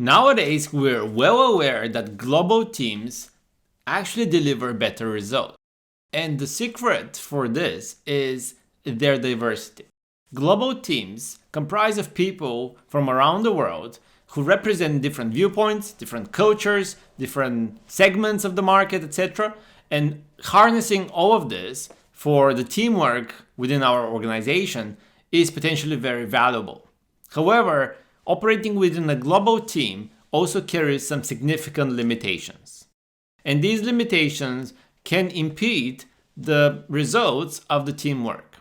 Nowadays, we're well aware that global teams actually deliver better results. And the secret for this is their diversity. Global teams comprise of people from around the world who represent different viewpoints, different cultures, different segments of the market, etc. And harnessing all of this for the teamwork within our organization is potentially very valuable. However, operating within a global team also carries some significant limitations. And these limitations can impede the results of the teamwork.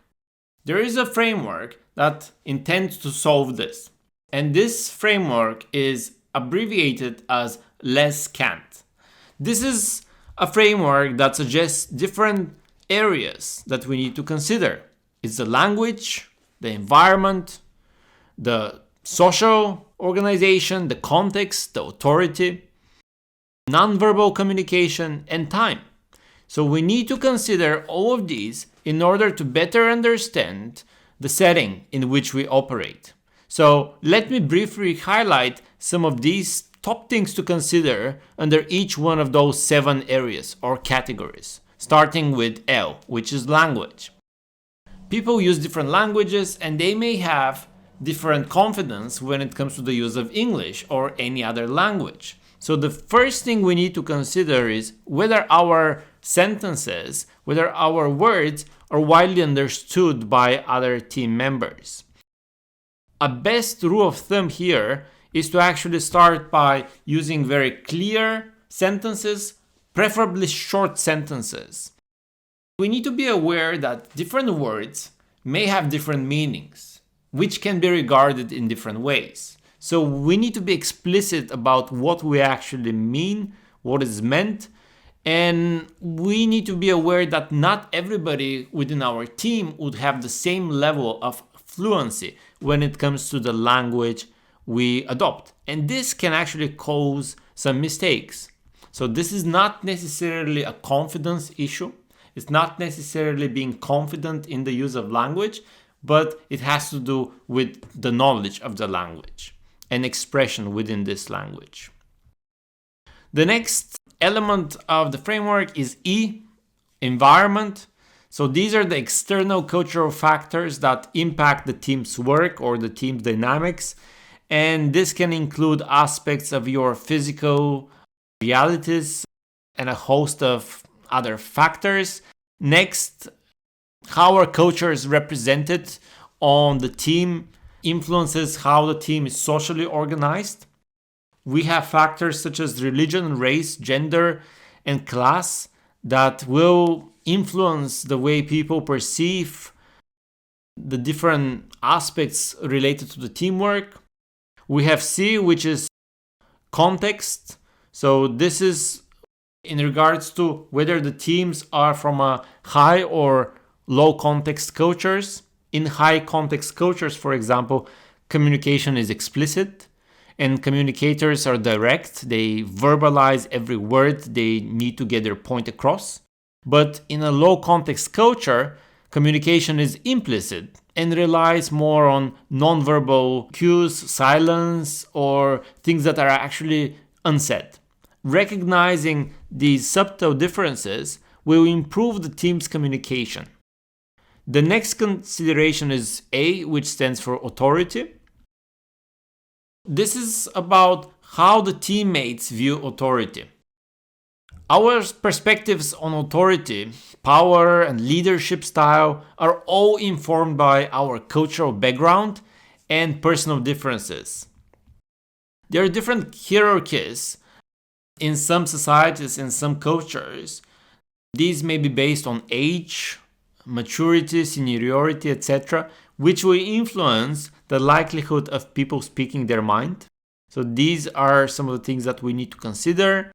There is a framework that intends to solve this. And this framework is abbreviated as LESCANT. This is a framework that suggests different areas that we need to consider. It's the language, the environment, the social organization, the context, the authority, nonverbal communication, and time. So we need to consider all of these in order to better understand the setting in which we operate. So let me briefly highlight some of these top things to consider under each one of those 7 areas or categories, starting with L, which is language. People use different languages and they may have different confidence when it comes to the use of English or any other language. So the first thing we need to consider is whether our sentences, whether our words are widely understood by other team members. A best rule of thumb here is to actually start by using very clear sentences, preferably short sentences. We need to be aware that different words may have different meanings, which can be regarded in different ways. So we need to be explicit about what we actually mean, what is meant, and we need to be aware that not everybody within our team would have the same level of fluency when it comes to the language we adopt. And this can actually cause some mistakes. So this is not necessarily a confidence issue. It's not necessarily being confident in the use of language, but it has to do with the knowledge of the language and expression within this language. The next element of the framework is E, environment. So these are the external cultural factors that impact the team's work or the team's dynamics. And this can include aspects of your physical realities and a host of other factors. Next, how our culture is represented on the team influences how the team is socially organized. We have factors such as religion, race, gender, and class that will influence the way people perceive the different aspects related to the teamwork. We have C, which is context. So this is in regards to whether the teams are from a high or low context cultures. In high context cultures, for example, communication is explicit and communicators are direct. They verbalize every word. They need to get their point across. But in a low context culture, communication is implicit and relies more on nonverbal cues, silence, or things that are actually unsaid. Recognizing these subtle differences will improve the team's communication. The next consideration is A, which stands for authority. This is about how the teammates view authority. Our perspectives on authority, power, and leadership style are all informed by our cultural background and personal differences. There are different hierarchies in some societies and some cultures. These may be based on age, maturity, seniority, etc., which will influence the likelihood of people speaking their mind. So these are some of the things that we need to consider.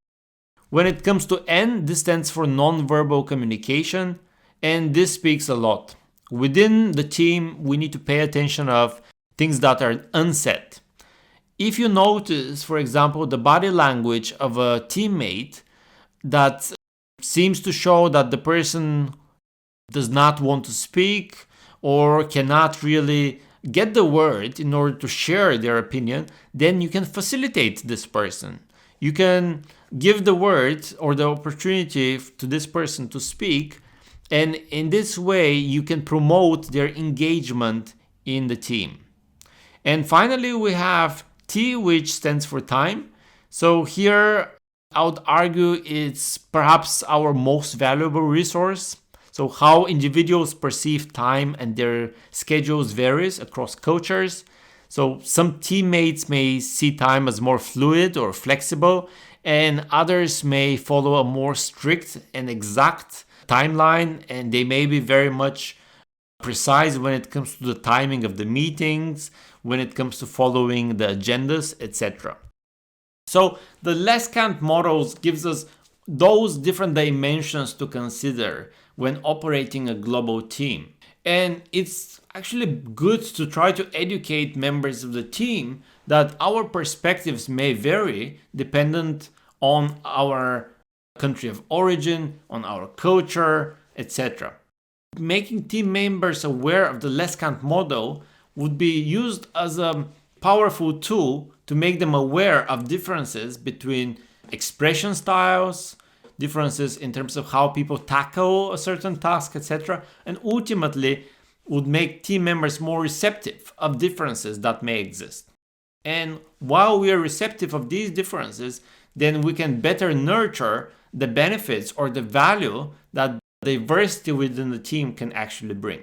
When it comes to N, this stands for nonverbal communication, and this speaks a lot. Within the team, we need to pay attention of things that are unsaid. If you notice, for example, the body language of a teammate that seems to show that the person does not want to speak or cannot really get the word in order to share their opinion, then you can facilitate this person. You can give the word or the opportunity to this person to speak, and in this way you can promote their engagement in the team. And finally, we have T, which stands for time. So here I would argue it's perhaps our most valuable resource. So how individuals perceive time and their schedules varies across cultures. So some teammates may see time as more fluid or flexible, and others may follow a more strict and exact timeline, and they may be very much precise when it comes to the timing of the meetings, when it comes to following the agendas, etc. So the LESCANT models gives us those different dimensions to consider when operating a global team. And it's actually good to try to educate members of the team that our perspectives may vary dependent on our country of origin, on our culture, etc. Making team members aware of the LESCANT model would be used as a powerful tool to make them aware of differences between expression styles, differences in terms of how people tackle a certain task, etc., and ultimately would make team members more receptive of differences that may exist. And while we are receptive of these differences, then we can better nurture the benefits or the value that diversity within the team can actually bring.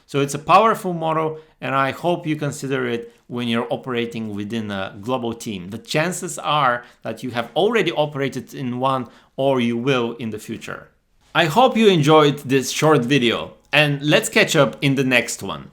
So it's a powerful model, and I hope you consider it when you're operating within a global team. The chances are that you have already operated in one or you will in the future. I hope you enjoyed this short video, and let's catch up in the next one.